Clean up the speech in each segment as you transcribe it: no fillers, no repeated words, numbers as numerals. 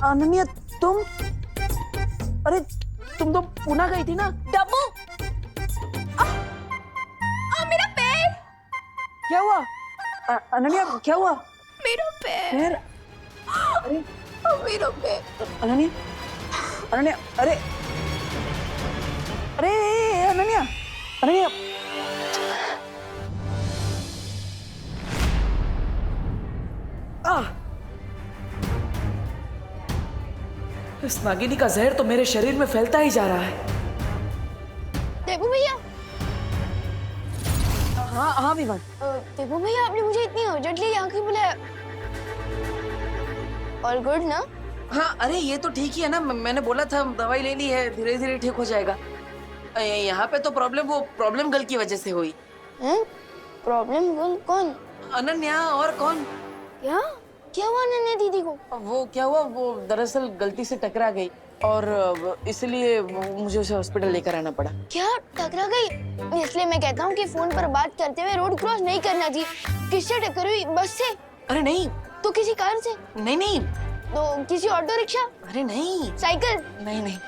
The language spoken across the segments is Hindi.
अनन्या तुम, अरे तुम तो पुणे गई थी ना। डब्बू, मेरा पैर। क्या हुआ अनन्या, क्या हुआ? मेरा पैर। पैर? अरे मेरा पैर। अनन्या, अनन्या, अरे अरे अनन्या, अनन्या। इस नागिनी का जहर तो मेरे शरीर में फैलता ही जा रहा है। देबू भैया। हाँ हाँ विवान। देबू भैया, आपने मुझे इतनी अर्जेंटली यहाँ क्यों बुलाया? ऑल गुड ना? हाँ अरे ये तो ठीक ही है ना, मैंने बोला था दवाई लेनी है, धीरे धीरे ठीक हो जाएगा। यहाँ पे तो प्रॉब्लम गर्ल की वजह से हुई। प्रॉब्लम गर्ल कौन? अनन्या, और कौन? क्या क्या हुआ अनन्या दीदी को? वो क्या हुआ, वो दरअसल गलती से टकरा गई और इसलिए मुझे उसे हॉस्पिटल लेकर आना पड़ा। क्या टकरा गई? इसलिए मैं कहता हूँ कि फोन पर बात करते हुए रोड क्रॉस नहीं करना थी। किससे टक्कर हुई? बस से? अरे नहीं। तो किसी कार से? नहीं नहीं। तो किसी ऑटो रिक्शा? अरे नहीं। साइकिल? नहीं नहीं।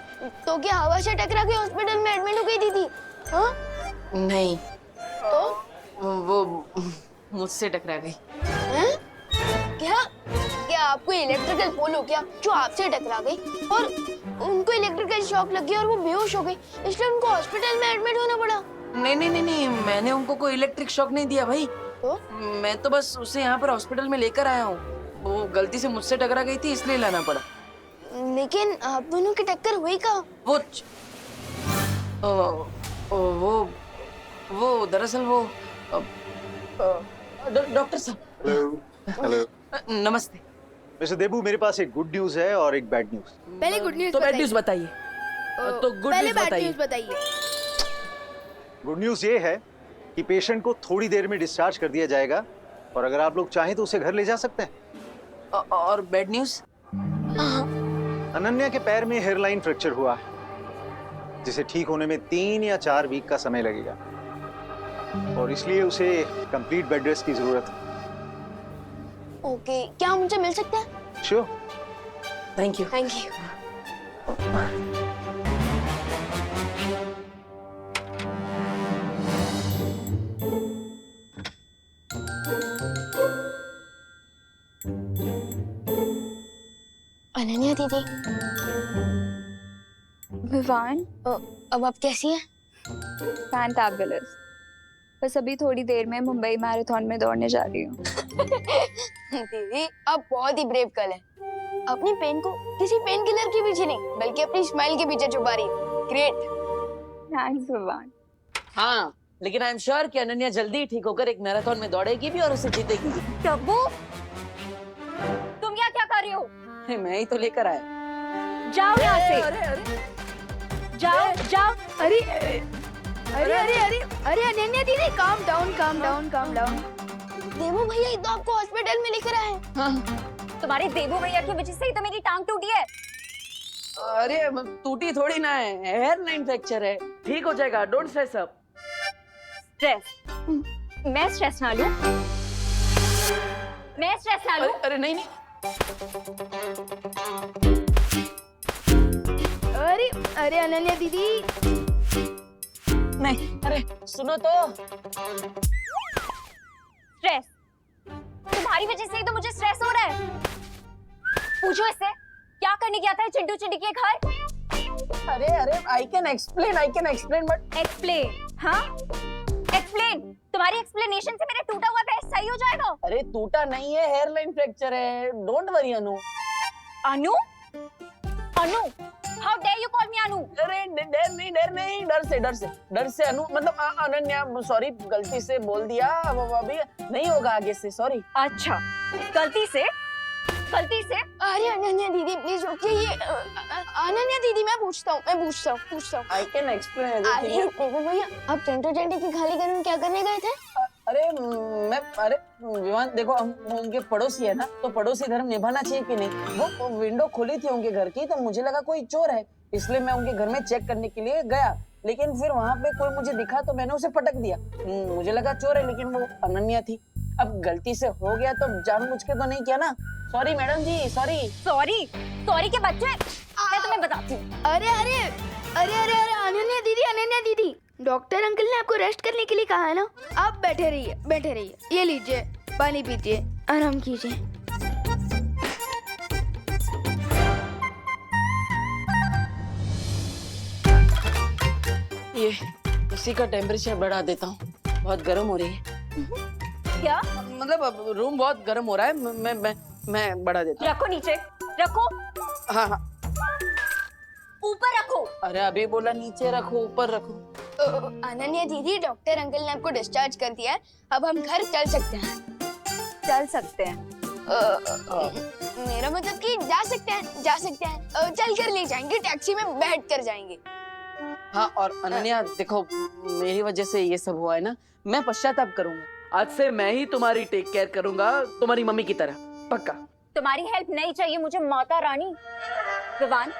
तो क्या हवा से टकरा के हॉस्पिटल में एडमिट हो गई दीदी? हाँ? नहीं। तो वो मुझसे टकरा गई। हैं? क्या क्या आपको इलेक्ट्रिकल पोल हो क्या जो आपसे टकरा गई और उनको इलेक्ट्रिकल शॉक लग गया और वो बेहोश हो गई, इसलिए उनको हॉस्पिटल में एडमिट होना पड़ा? नहीं नहीं नहीं नहीं, मैंने उनको कोई इलेक्ट्रिक शॉक नहीं दिया भाई। तो मैं तो बस उसे यहाँ पर हॉस्पिटल में लेकर आया हूँ। वो गलती से मुझसे टकरा गई थी इसलिए लाना पड़ा। लेकिन आप दोनों की टक्कर हुई कहाँ? वो दरअसल वो डॉक्टर साहब। हेलो। हेलो नमस्ते। मिस्टर देबू, मेरे पास एक गुड न्यूज है और एक बैड न्यूज। पहले गुड न्यूज़ तो बैड न्यूज बताइए। तो गुड पहले न्यूज बैड बताइए। न्यूज़ बताइए। गुड न्यूज ये है कि पेशेंट को थोड़ी देर में डिस्चार्ज कर दिया जाएगा और अगर आप लोग चाहें तो उसे घर ले जा सकते हैं। और बैड न्यूज? अनन्या के पैर में हेयरलाइन फ्रैक्चर हुआ है जिसे ठीक होने में 3 या 4 वीक का समय लगेगा और इसलिए उसे कंप्लीट बेड रेस्ट की जरूरत है। ओके, क्या हम उनसे मिल सकते हैं? Sure. Thank you. Thank you. Ananya दीदी, विवान, अब आप कैसी हैं? फैंटाबुलस। बस अभी थोड़ी देर में मुंबई मैराथन में दौड़ने जा रही हूँ। दीदी, आप बहुत ही ब्रेव गर्ल हैं। अपनी पेन को किसी पेन किलर के पीछे नहीं बल्कि अपनी स्माइल के पीछे छुपा रही है। ग्रेट। थैंक्स विवान। हाँ लेकिन आई एम श्योर कि अनन्या जल्दी ठीक होकर एक मैराथन में दौड़ेगी भी और उसे जीतेगी भी। डब्बू, तुम यहाँ क्या कर रही हो? मैं ही तो लेकर आया। जाओ यहाँ से। अरे अरे जाओ जाओ। अरे अरे अरे अरे अरे अनन्या दीदी, calm down calm down calm down. देवो भैया तो आपको हॉस्पिटल में लेकर आए। हाँ। तुम्हारे देवू भैया की वजह से ही तो मेरी टांग टूटी है। अरे टूटी थोड़ी ना है, हेयर लाइन फ्रैक्चर है, ठीक हो जाएगा, डोंट स्ट्रेस अप। स्ट्रेस? मैं स्ट्रेस ना लूं? मैं स्ट्रेस ना लूं? अरे नहीं नहीं। अरे अरे अनन्या दीदी, नहीं अरे सुनो तो। स्ट्रेस? तुम्हारी वजह से ही तो मुझे स्ट्रेस हो रहा है। पूछो इससे, क्या करने गया था चिंटू चिंटी के घर? अरे अरे I can explain but. Explain? हाँ, एक्सप्लेन। तुम्हारी एक्सप्लेनेशन से मेरा टूटा हुआ पैर सही हो जाएगा। अरे टूटा नहीं है, हेयर लाइन फ्रैक्चर है, don't worry Anu. Anu? Anu? How dare you call me Anu? अरे डर नहीं, डर से अनु, मतलब अनन्या, सॉरी गलती से बोल दिया, वो अभी नहीं होगा आगे से, सॉरी। अच्छा, गलती से? अरे अनन्या दीदी प्लीज रुकिए। ये अनन्या दीदी, मैं पूछता हूँ। आई कैन एक्सप्लेन अरे एवरीथिंग। देखो भैया, आप चिंटू चिंटी की खाली घर में क्या करने गए थे? अरे विवान देखो, हम उनके पड़ोसी है ना, तो पड़ोसी धर्म निभाना चाहिए कि नहीं। वो विंडो खुली थी उनके घर की, तो मुझे लगा कोई चोर है, इसलिए मैं उनके घर में चेक करने के लिए गया, लेकिन फिर वहाँ पे कोई मुझे दिखा तो मैंने उसे पटक दिया। मुझे लगा चोर है, लेकिन वो अनन्या थी। अब गलती से हो गया तो जानबूझ के तो नहीं किया ना। सॉरी मैडम जी, सॉरी। सॉरी सॉरी के बच्चे, मैं तुम्हें बताती हूँ। अरे अरे अरे अरे अरे अनन्या दीदी, डॉक्टर अंकल ने आपको रेस्ट करने के लिए कहा है ना। आप बैठे रहिए। ये लीजिए, पानी पीजिए, आराम कीजिए। ये इसी का टेम्परेचर बढ़ा देता हूँ, बहुत गर्म हो रही है। क्या? मतलब अब रूम बहुत गर्म हो रहा है, मैं बढ़ा देता हूँ। रखो नीचे, रखो, हाँ हाँ। ऊपर रखो। अरे अभी बोला नीचे रखो, ऊपर रखो। अनन्या दीदी, डॉक्टर अंकल ने आपको डिस्चार्ज कर दिया है, अब हम घर चल सकते हैं। चल सकते हैं? मेरा मतलब कि जा सकते हैं, चल कर ले जाएंगे, टैक्सी में बैठ कर जाएंगे। हाँ, और अनन्या देखो, मेरी वजह से ये सब हुआ है ना, मैं पश्चाताप करूंगा। आज से मैं ही तुम्हारी टेक केयर करूंगा, तुम्हारी मम्मी की तरह, पक्का। तुम्हारी हेल्प नहीं चाहिए मुझे माता रानी। विवान,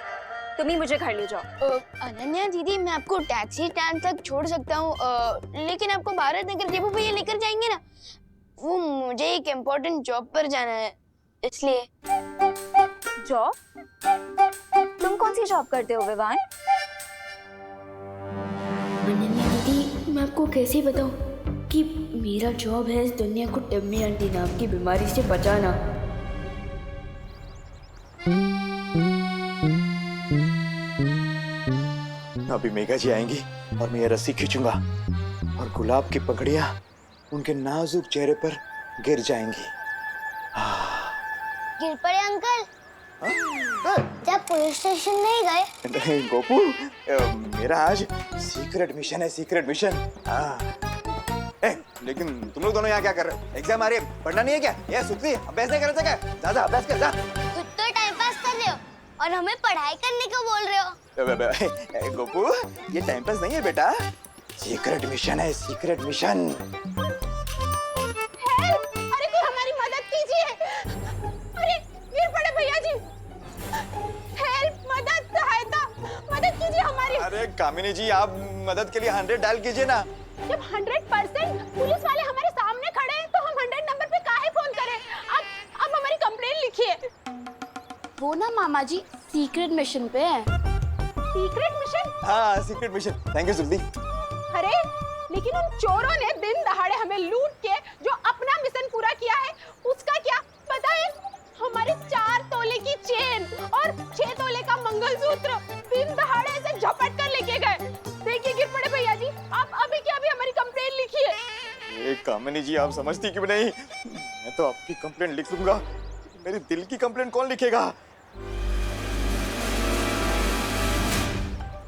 तुम ही मुझे घर ले जाओ। अनन्या दीदी, मैं आपको टैक्सी स्टैंड तक छोड़ सकता हूँ, लेकिन आपको भारत नगर देवू भैया लेकर जाएंगे ना। वो मुझे एक इम्पोर्टेंट जॉब पर जाना है, इसलिए। जॉब? तुम कौन सी जॉब करते हो विवान? अनन्या दीदी, मैं आपको कैसे बताऊं कि मेरा जॉब है इस दुनिया को टम्मी आंटी नाम की बीमारी से बचाना। अभी मेघा जी आएंगी और मैं ये रस्सी खींचूंगा और गुलाब की पकड़ियां उनके नाजुक चेहरे पर गिर जाएंगी। गिर पड़े अंकल? जब पुलिस स्टेशन नहीं गए? नहीं गोपू, मेरा आज सीक्रेट मिशन है, सीक्रेट मिशन। लेकिन तुम लोग दोनों यहाँ क्या कर रहे हो? एग्जाम आ रही है, पढ़ना नहीं है क्या? ये सुतली अभ्यास नहीं कर सकता क्या? जा अभ्यास कर जा। खुद तो टाइम पास कर रहे हो और हमें पढ़ाई करने को बोल रहे हो। गोपू, ये टाइम पास नहीं है बेटा, सीक्रेट मिशन है, सीक्रेट मिशन। अरे कोई हमारी मदद कीजिए। अरे गिर पड़े भैया जी। हेल्प, मदद, सहायता, मदद कीजिए हमारी। अरे कामिनी जी, आप मदद के लिए 100 डायल कीजिए ना। जब 100% पुलिस वाले हमारे सामने खड़े हैं तो हम 100 नंबर पे काहे फोन करें? अब हमारी कंप्लेंट लिखिए। वो ना मामा जी सीक्रेट मिशन पे है। Secret mission? हाँ, सीक्रेट मिशन। थैंक यू सुल्दी। अरे लेकिन उन चोरों ने दिन दहाड़े हमें लूट के जो अपना मिशन पूरा किया है, उसका क्या पता है? हमारे 4 तोले की चेन और 6 तोले का मंगलसूत्र दिन दहाड़े ऐसे झपट कर लेके गए। देखिए गिर पड़े भैया जी, आप अभी के अभी हमारी कंप्लेंट लिखिए। कामिनी जी, आप समझती क्यों नहीं? मैं तो आपकी कंप्लेंट लिख लूंगा, मेरी दिल की कंप्लेंट कौन लिखेगा?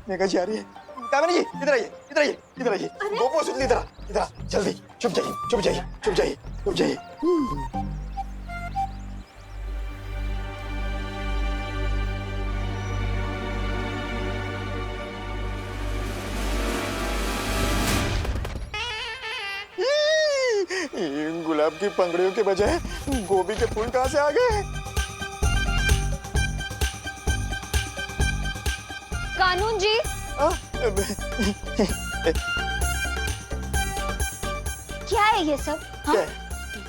मेघा जी आ रही है। कामिनी जी, इधर आइए, इधर आइए, इधर आइए। गोपू सुन, इधर आ, इधर आ, जल्दी। चुप जाइए, चुप जाइए, चुप जाइए, चुप जाइए। गुलाब की पंखुड़ियों के बजाय गोभी के फूल कहाँ से आ गए? कानून जी, क्या है ये सब? क्या?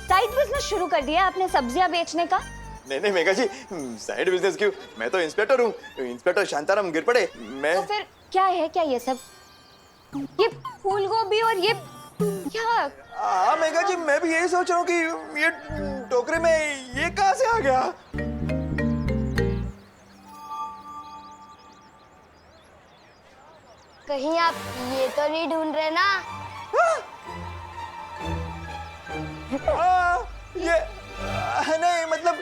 साइड बिजनेस शुरू कर दिया आपने सब्जियां बेचने का? नहीं मेघा जी, साइड बिजनेस क्यों? मैं तो इंस्पेक्टर हूँ, इंस्पेक्टर शांताराम गिर पड़े। मैं तो फिर क्या है, क्या ये सब? ये फूल गोभी और ये क्या? हाँ मेघा जी, मैं भी यही सोच रहा हूँ कि ये टोकरे में ये कहाँ से आ गया? कहीं आप ये तो नहीं ढूंढ रहे ना? ये नहीं, मतलब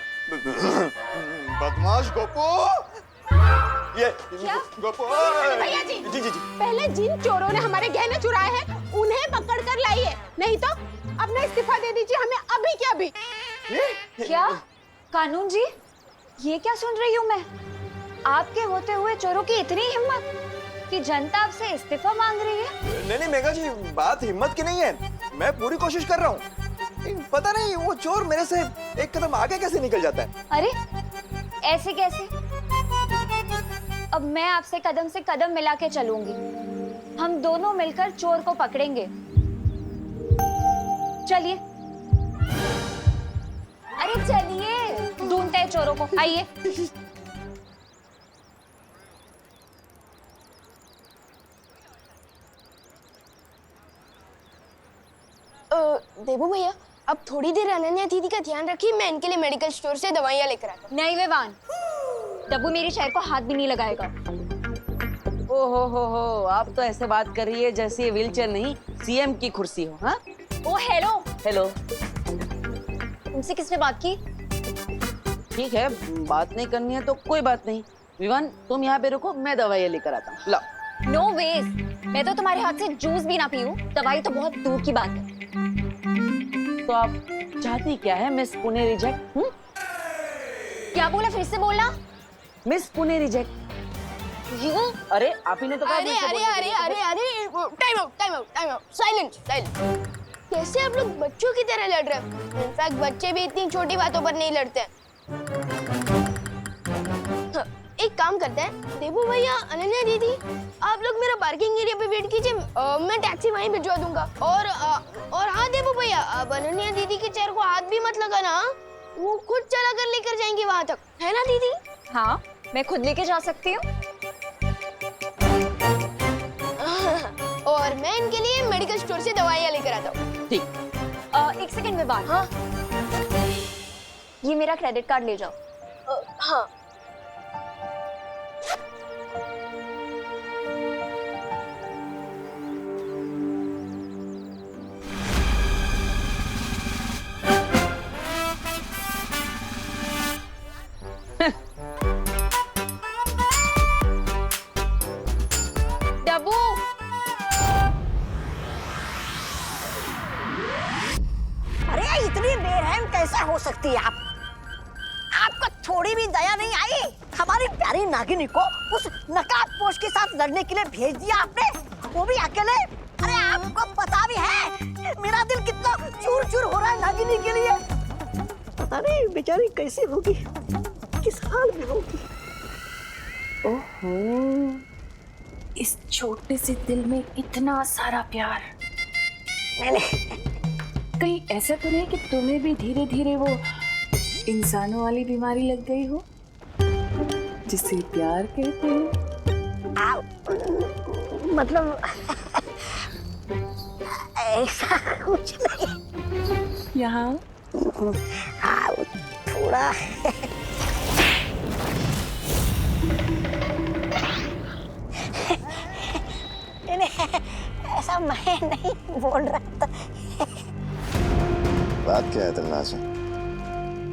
बदमाश गोपू। ये गोपू। भैया जी, जी जी जी। पहले जिन चोरों ने हमारे गहने चुराए हैं उन्हें पकड़ कर लाइए, नहीं तो अपना इस्तीफा दे दीजिए हमें अभी के अभी। क्या? कानून जी, ये क्या सुन रही हूँ मैं? आपके होते हुए चोरों की इतनी हिम्मत कि जनता आपसे इस्तीफा मांग रही है? नहीं मेघा जी, बात हिम्मत की नहीं है, मैं पूरी कोशिश कर रहा हूँ। पता नहीं वो चोर मेरे से एक कदम आगे कैसे निकल जाता है। अरे ऐसे कैसे? अब मैं आपसे कदम से कदम मिला के चलूंगी, हम दोनों मिलकर चोर को पकड़ेंगे। चलिए। अरे चलिए ढूंढते हैं चोरों को, आइए। देबू भैया, अब थोड़ी देर अनन्या दीदी का ध्यान रखिए, मैं इनके लिए मेडिकल स्टोर से दवाइयाँ लेकर आता हूँ। नहीं विवान, डब्बू मेरी शहर को हाथ भी नहीं लगाएगा। ओ हो, आप तो ऐसे बात कर रही है जैसे ये व्हीलचेयर नहीं सीएम की कुर्सी हो। हाँ ओ हेलो, हेलो, तुमसे किसने बात की? ठीक है, बात नहीं करनी है तो कोई बात नहीं। विवान तुम यहाँ पे रुको, मैं दवाइयाँ लेकर आता हूँ। लो। नो वेज, मैं तो तुम्हारे हाथ से जूस भी ना पीऊं, दवाई तो बहुत दूर की बात है। तो आप चाहती क्या है मिस पुणे रिजेक्ट? क्या बोला, फिर से बोलना। Miss Pune reject. यू? अरे आप ही ने तो कहा अरे मुझसे अरे बोलने अरे के लिए। अरे टाइम आउट, साइलेंट। कैसे आप लोग बच्चों की तरह लड़ रहे हो? इनफैक्ट बच्चे भी इतनी छोटी बातों पर नहीं लड़ते हैं। हाँ, एक काम करते हैं, देबू भैया, अनन्या दीदी, आप लोग मेरा पार्किंग एरिया पे वेट कीजिए, मैं टैक्सी वहीं भिजवा दूंगा। और हाँ देबू भैया, अब अनन्या दीदी के चेयर को हाथ भी मत लगाना, वो खुद चला कर लेकर जाएंगी वहां तक, है ना दीदी? हाँ, मैं खुद लेके जा सकती हूँ। और मैं इनके लिए मेडिकल स्टोर से दवाइयाँ लेकर आता हूँ। ठीक। एक सेकंड में बात। हाँ ये मेरा क्रेडिट कार्ड ले जाओ। हाँ। डब्बू, अरे इतनी बेरहम कैसे हो सकती है आप? आपको थोड़ी भी दया नहीं आई? हमारी प्यारी नागिनी को उस नकाबपोश के साथ लड़ने के लिए भेज दिया आपने, वो भी अकेले। अरे आपको पता भी है मेरा दिल कितना चूर चूर हो रहा है नागिनी के लिए। पता नहीं बेचारी कैसी होगी, किस हाल में होगी। ओहो, इस छोटे से दिल में इतना सारा प्यार। कहीं ऐसा तो नहीं कि तुम्हें भी धीरे धीरे वो इंसानों वाली बीमारी लग गई हो जिसे प्यार कहते हैं? मतलब ऐसा कुछ नहीं। यहाँ हाँ, थोड़ा ऐसा मैं नहीं बोल रहा था। बात क्या है तन्नासी?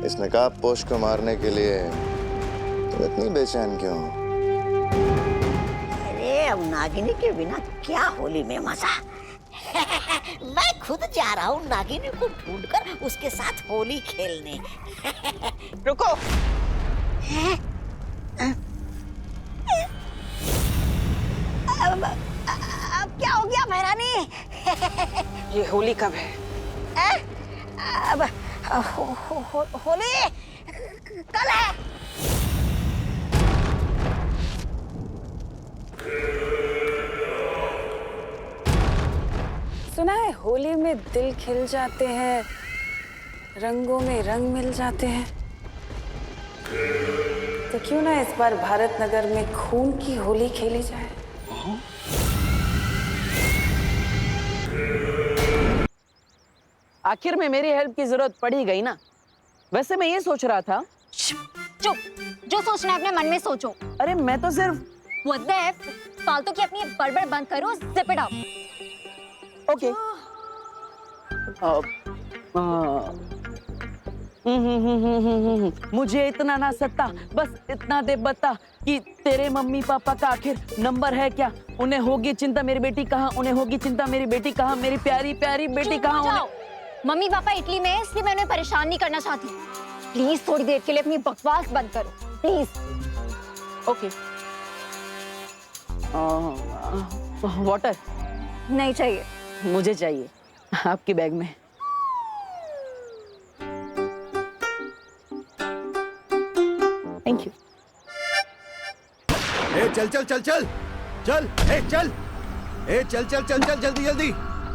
इस नकाबपोश को मारने के लिए तुम इतनी बेचैन क्यों हो? अरे अब नागिनी के बिना क्या होली में मजा। मैं खुद जा रहा हूँ नागिनी को ढूंढकर उसके साथ होली खेलने। रुको। अब क्या हो गया महारानी? ये होली कब है? अब होली कल है। सुना है होली में दिल खिल जाते हैं, रंगों में रंग मिल जाते हैं। तो क्यों ना इस बार भारत नगर में खून की होली खेली जाए? आखिर में मेरी हेल्प की जरूरत पड़ी गई ना। वैसे मैं ये सोच रहा था। चुप, जो सोचना है अपने मन में सोचो। अरे मैं तो सिर्फ What the F? फालतू की अपनी बड़बड़ बंद करो, zip it up। ओके। मुझे इतना ना सता, बस इतना दे बता कि तेरे मम्मी पापा का आखिर नंबर है क्या? उन्हें होगी चिंता मेरी बेटी कहाँ, उन्हें होगी चिंता मेरी बेटी कहाँ, मेरी प्यारी प्यारी बेटी कहाँ? उन्हें मम्मी पापा इटली में है, इसलिए मैं उन्हें परेशान नहीं करना चाहती। प्लीज थोड़ी देर के लिए अपनी बकवास बंद करो, प्लीज। ओके। वाटर नहीं चाहिए। मुझे चाहिए, आपके बैग में। Thank you. ए चल चल चल चल चल, ए चल, ए चल चल चल चल, जल्दी जल्दी।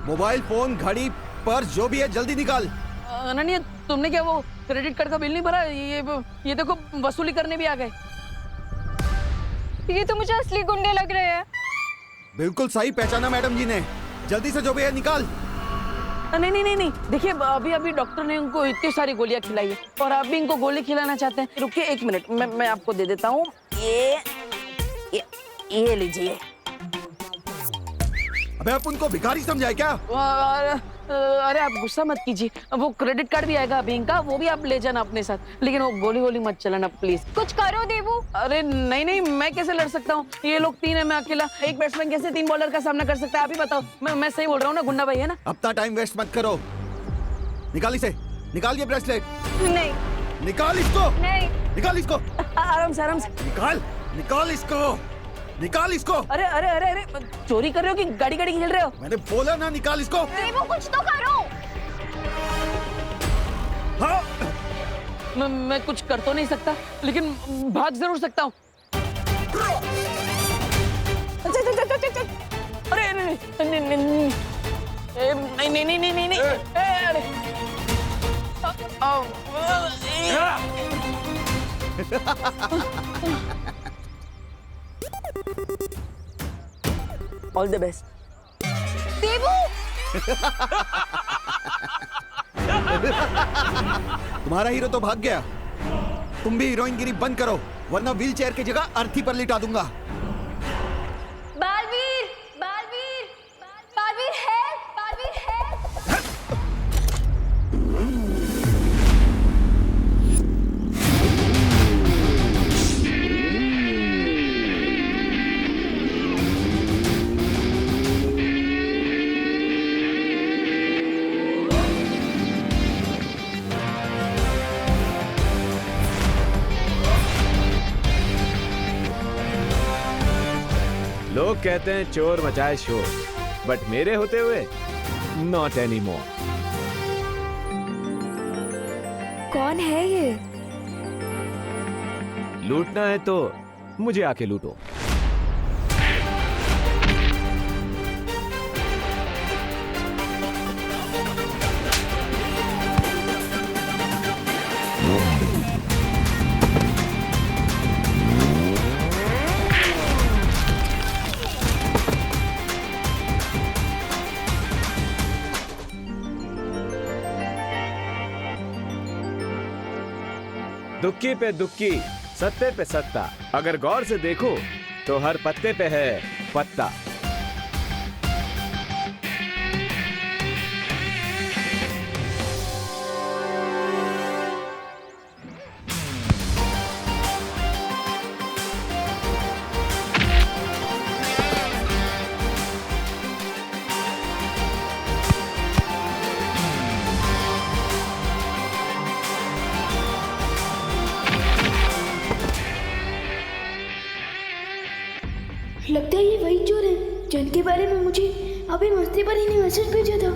मोबाइल फोन, घड़ी, पर्स, जो भी है जल्दी निकाल। अनन्या, तुमने क्या वो क्रेडिट कार्ड का बिल नहीं भरा, ये देखो वसूली करने भी आ गए। ये तो मुझे असली गुंडे लग रहे हैं। बिल्कुल सही पहचाना मैडम जी ने। जल्दी से जो भी है निकाल। नहीं, देखिए अभी डॉक्टर ने उनको इतनी सारी गोलियां खिलाई है और आप भी इनको गोली खिलाना चाहते हैं। रुकिए 1 मिनट, मैं आपको दे देता हूँ। ये लीजिए। अबे आप उनको भिखारी समझाए क्या? अरे आप गुस्सा मत कीजिए, वो क्रेडिट कार्ड भी आएगा अभी इनका, वो भी आप ले जाना अपने साथ, लेकिन वो गोली मत चलाना प्लीज। कुछ करो देवू। अरे नहीं, मैं कैसे लड़ सकता हूँ? ये लोग 3 है, मैं अकेला। एक बैट्समैन कैसे 3 बॉलर का सामना कर सकता है? आप ही बताओ। मैं सही बोल रहा हूँ ना गुंडा भाई, है ना? अपना टाइम वेस्ट मत करो। निकाल इसे, निकाल ये ब्रेसलेट। नहीं निकाल इसको, नहीं। निकाल इसको। आराम से निकाल इसको, निकाल इसको। अरे चोरी कर रहे हो कि गाड़ी खेल रहे हो? मैंने बोला ना निकाल इसको। देवू कुछ तो करो। हाँ। मैं कुछ कर तो नहीं सकता, लेकिन भाग जरूर सकता हूँ। अरे नहीं, अरे ऑल द बेस्ट। देवू तुम्हारा हीरो तो भाग गया, तुम भी हीरोइनगिरी बंद करो, वरना व्हील चेयर की जगह अर्थी पर लिटा दूंगा। बालवीर है। लोग कहते हैं चोर मचाए शोर, बट मेरे होते हुए नॉट एनी मोर। कौन है ये? लूटना है तो मुझे आके लूटो। दुक्की पे दुक्की, सत्ते पे सत्ता, अगर गौर से देखो तो हर पत्ते पे है पत्ता। लगता है ये वही चोर है जिनके बारे में मुझे अभी मस्ती पर ही ने मैसेज भेजा था।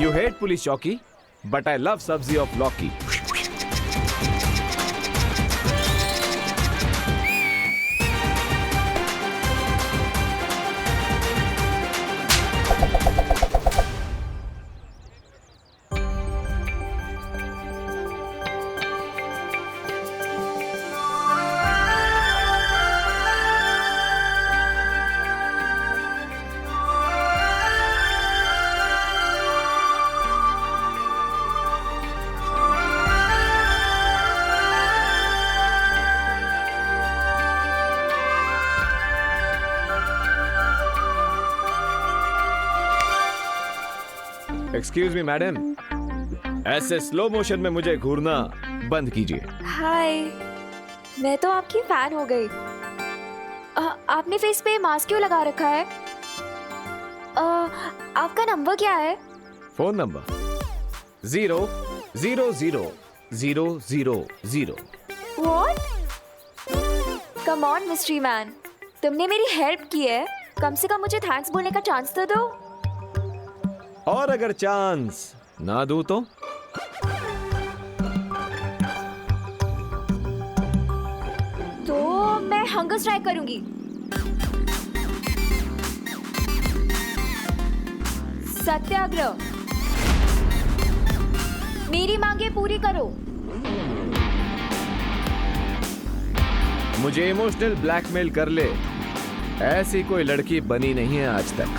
You hate police चौकी, but I love सब्जी of लौकी। एक्सक्यूज मी मैडम, ऐसे स्लो मोशन में मुझे घूरना बंद कीजिए। हाय, मैं तो आपकी फैन हो गई। आपने फेस पे मास्क क्यों लगा रखा है? आपका नंबर क्या है? Phone number 0000000। What? Come on, mystery man. तुमने मेरी हेल्प की है, कम से कम मुझे थैंक्स बोलने का चांस तो दो। और अगर चांस ना दूं तो? मैं हंगर स्ट्राइक करूंगी। सत्याग्रह। मेरी मांगे पूरी करो। मुझे इमोशनल ब्लैकमेल कर ले, ऐसी कोई लड़की बनी नहीं है आज तक।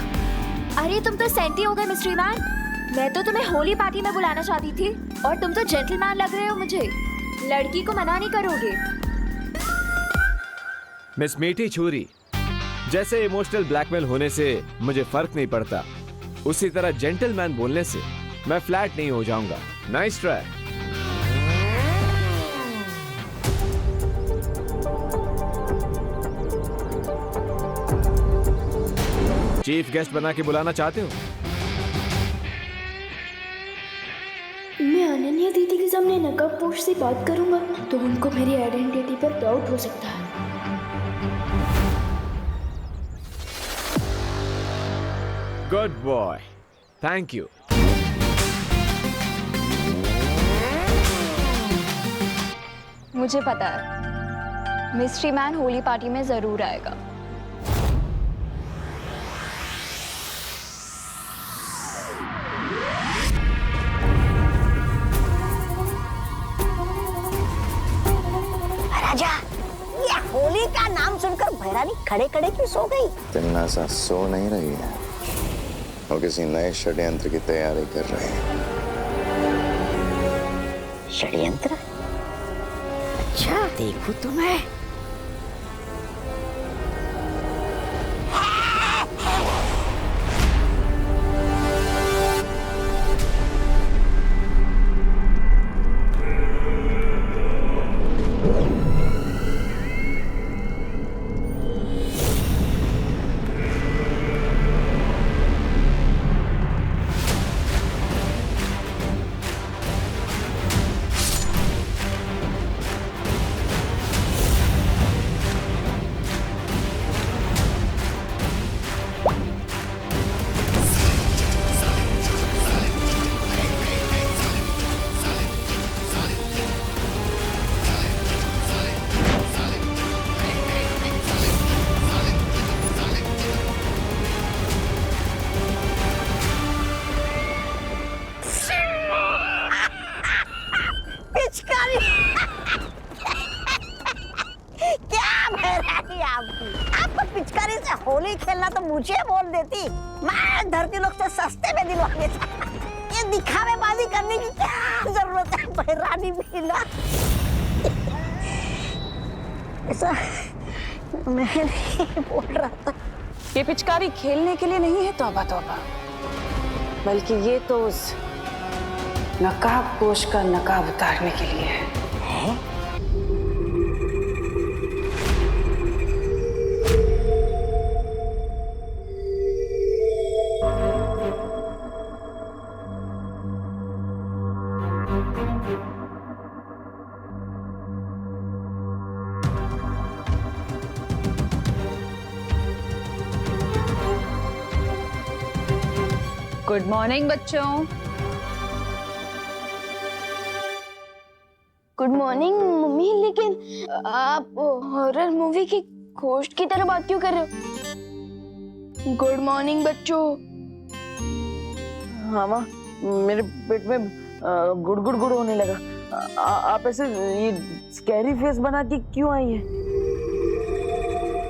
अरे तुम तो सेंटी हो गए मिस्ट्री मैन। मैं तो तुम्हें होली पार्टी में बुलाना चाहती थी और तुम तो जेंटलमैन लग रहे हो मुझे। लड़की को मना नहीं करोगे। मिस मीठी छुरी, जैसे इमोशनल ब्लैकमेल होने से मुझे फर्क नहीं पड़ता, उसी तरह जेंटलमैन बोलने से मैं फ्लैट नहीं हो जाऊंगा। Nice try. चीफ गेस्ट बना के बुलाना चाहते हो? मैं अनन्या दीदी के सामने नकाबपोश से बात करूंगा तो उनको मेरी आइडेंटिटी पर डाउट हो सकता है। Good boy, thank you. मुझे पता है मिस्ट्री मैन होली पार्टी में जरूर आएगा। राजा, ये होली का नाम सुनकर भैरानी खड़े खड़े क्यों सो गई? तिन्ना सा सो नहीं रही है, वो किसी नए षड्यंत्र की तैयारी कर रही है। षड्यंत्र? अच्छा, देखो तो मैं। पिचकारी। क्या भैरानी आपको पिचकारी से होली खेलना तो मुझे बोल देती, मैं धरती लोग से सस्ते में दिलवा देता। ये दिखावेबाजी करने की क्या जरूरत है भैरानी मीना? ऐसा मैं नहीं बोल रहा था। ये पिचकारी खेलने के लिए नहीं है तौबा तौबा, बल्कि ये तो उस नकाबपोश का नकाब उतारने के लिए है। गुड मॉर्निंग बच्चों। गुड मॉर्निंग मम्मी, लेकिन आप हॉरर मूवी की घोस्ट की तरह बात क्यों कर रहे हो? गुड मॉर्निंग बच्चों। हाँ माँ, मेरे पेट में गुड़ गुड़ गुड़ होने लगा। आप ऐसे ये स्कैरी फेस बना के क्यों आई है?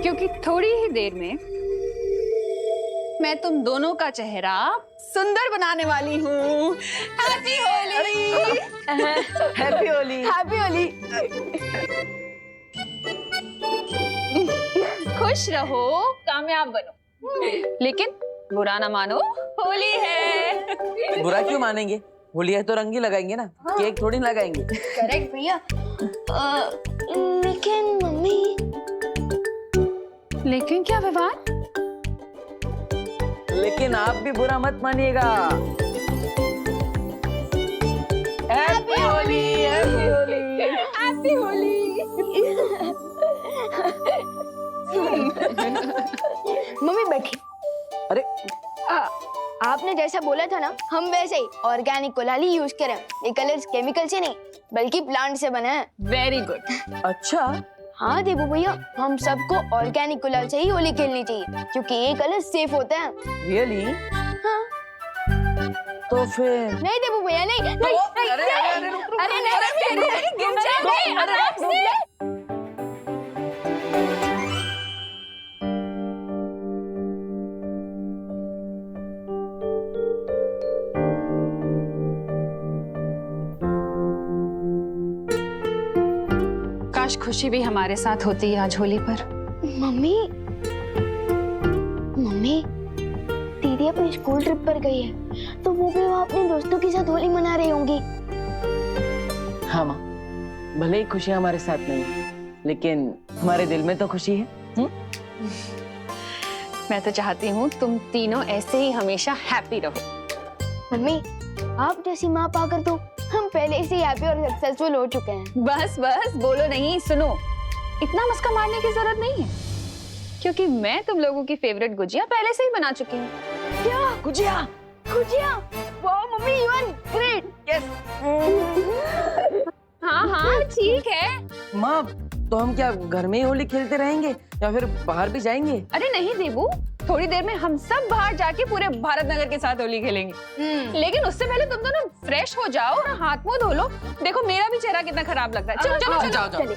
क्योंकि थोड़ी ही देर में मैं तुम दोनों का चेहरा सुंदर बनाने वाली हूँ। Happy Holi. Happy Holi. Happy Holi. खुश रहो, कामयाब बनो, लेकिन बुरा ना मानो, होली है। बुरा क्यों मानेंगे? होली है तो रंग ही लगाएंगे ना, केक थोड़ी लगाएंगे। करेक्ट भैया। लेकिन मम्मी। लेकिन क्या विवाद? लेकिन आप भी बुरा मत मानिएगा। Happy Holi. Happy Holi. Happy Holi. Mummy बैठी। अरे आपने जैसा बोला था ना, हम वैसे ही ऑर्गेनिक कोलाली यूज करें। ये कलर्स केमिकल से नहीं बल्कि प्लांट से बना है। Very good. अच्छा, हाँ देवू भैया, हम सबको ऑर्गेनिक गुलाल से ही होली खेलनी चाहिए क्योंकि ये कलर सेफ होता है। रियली? हाँ। तो फिर नहीं देवू भैया, नहीं नहीं अरे, नहीं, अरे, अरे, रुक, रुक, अरे रुक, नहीं, रुक, नहीं, रुक, गिर जाएंगे, रुक, आराम से। काश खुशी भी हमारे साथ होती है आज होली पर। मम्मी, मम्मी, दीदी अपनी स्कूल ट्रिप पर गई है तो वो भी वहाँ अपने दोस्तों के साथ होली मना रही होंगी। हाँ माँ, भले ही खुशियाँ हमारे साथ नहीं है, लेकिन हमारे दिल में तो खुशी है। मैं तो चाहती हूँ तुम तीनों ऐसे ही हमेशा हैप्पी रहो। मम्मी, आप जैसी माँ पाकर तो हम पहले से हैप्पी और सक्सेसफुल हो चुके हैं। बस बस बोलो नहीं, सुनो, इतना मस्का मारने की जरूरत नहीं है क्योंकि मैं तुम लोगों की फेवरेट गुजिया पहले से ही बना चुकी हूँ। क्या? गुजिया? गुजिया? वाह mummy, you are great. Yes. हाँ हाँ ठीक है। माँ, तो हम क्या घर में ही होली खेलते रहेंगे या फिर बाहर भी जाएंगे? अरे नहीं देबू, थोड़ी देर में हम सब बाहर जाके पूरे भारत नगर के साथ होली खेलेंगे। लेकिन उससे पहले तुम दोनों फ्रेश हो जाओ और हाथ मुंह धो लो। देखो मेरा भी चेहरा कितना खराब लग रहा है। चलो चलो जाओ, चलो। जाओ।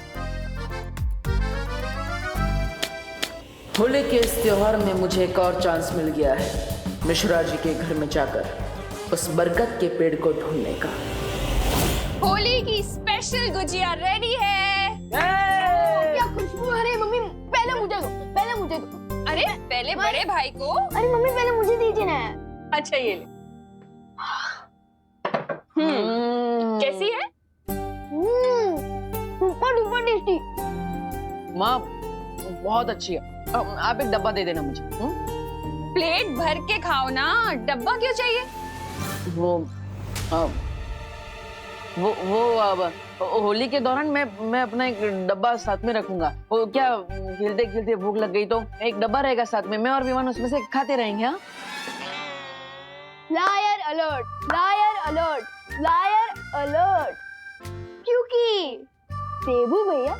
होली के इस त्योहार में मुझे एक और चांस मिल गया है मिश्रा जी के घर में जाकर उस बरगद के पेड़ को ढूंढने का। होली की स्पेशल गुजिया रेडी है। क्या खुशबू आ रही है मम्मी, पहले मुझे दो, पहले मुझे दो। अरे पहले बड़े भाई को। अरे मम्मी पहले मुझे दीजिए ना। अच्छा ये ले। कैसी है? Super duper tasty. माँ, बहुत अच्छी है। आप एक डब्बा दे देना मुझे। प्लेट भर के खाओ ना, डब्बा क्यों चाहिए? वो अब होली के दौरान मैं अपना एक डब्बा साथ में रखूंगा। वो क्या खेलते खेलते भूख लग गई तो एक डब्बा रहेगा साथ में, मैं और विमान उसमें से खाते रहेंगे। हाँ, liar alert, liar alert, liar alert. क्योंकि देबू भैया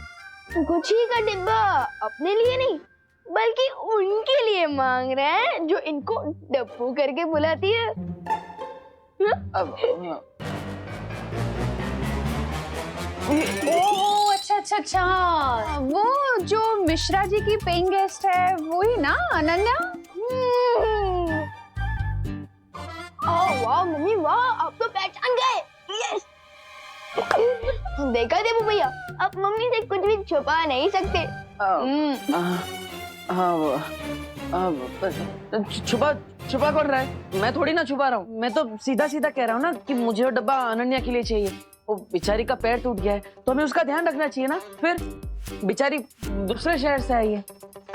गुच्छी का डिब्बा अपने लिए नहीं बल्कि उनके लिए मांग रहे हैं जो इनको डब्बू करके बुलाती है। ओह अच्छा अच्छा अच्छा, वो जो मिश्रा जी की पेइंग गेस्ट है वही ना, अनन्या? ओह वाह मम्मी वाह, आप तो पहचान गए। यस। देखा देबू भैया, आप मम्मी से कुछ भी छुपा नहीं सकते। छुपा छुपा कौन रहा है? मैं थोड़ी ना छुपा रहा हूँ, मैं तो सीधा सीधा कह रहा हूँ ना कि मुझे वो डब्बा अनन्या के लिए चाहिए। वो बेचारी का पैर टूट गया है तो हमें उसका ध्यान रखना चाहिए ना। फिर बेचारी दूसरे शहर से आई है।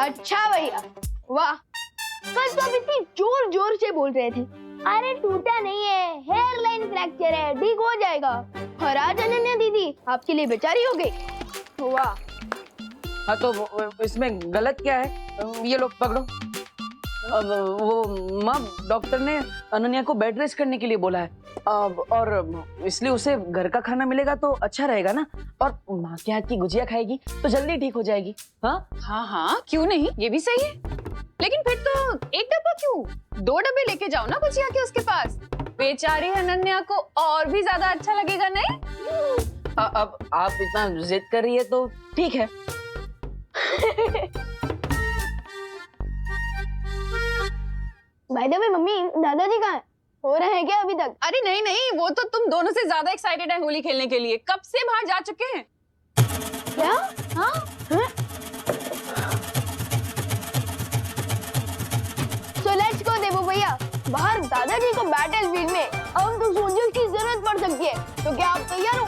अच्छा भैया वाह, कल तो आप इतनी जोर जोर से बोल रहे थे अरे टूटा नहीं है, हेयर लाइन फ्रैक्चर है, ठीक हो जाएगा। और आज अनन्या दीदी आपके लिए बेचारी हो गई। वाह। हाँ तो इसमें गलत क्या है? ये लो पकड़ो। अब वो माँ, डॉक्टर ने अनन्या को बेड रेस्ट करने के लिए बोला है और इसलिए उसे घर का खाना मिलेगा तो अच्छा रहेगा ना। और माँ के हाथ की गुजिया खाएगी तो जल्दी ठीक हो जाएगी। हाँ हाँ हाँ क्यों नहीं, ये भी सही है। लेकिन फिर तो एक डब्बा क्यों, 2 डब्बे लेके जाओ ना गुजिया के उसके पास। बेचारी अनन्या को और भी ज्यादा अच्छा लगेगा नहीं? अब आप इतना जिद कर रही है तो ठीक है। बाय द वे मम्मी, दादाजी कहाँ हैं? हो रहे हैं क्या अभी तक? अरे नहीं नहीं, वो तो तुम दोनों से ज्यादा एक्साइटेड है होली खेलने के लिए, कब से बाहर जा चुके हैं। क्या? हाँ So let's go देबू भैया, बाहर दादाजी को बैटल फील्ड में अब तो सोल्जर्स की जरूरत पड़ सकती है, तो क्या आप तैयार हो?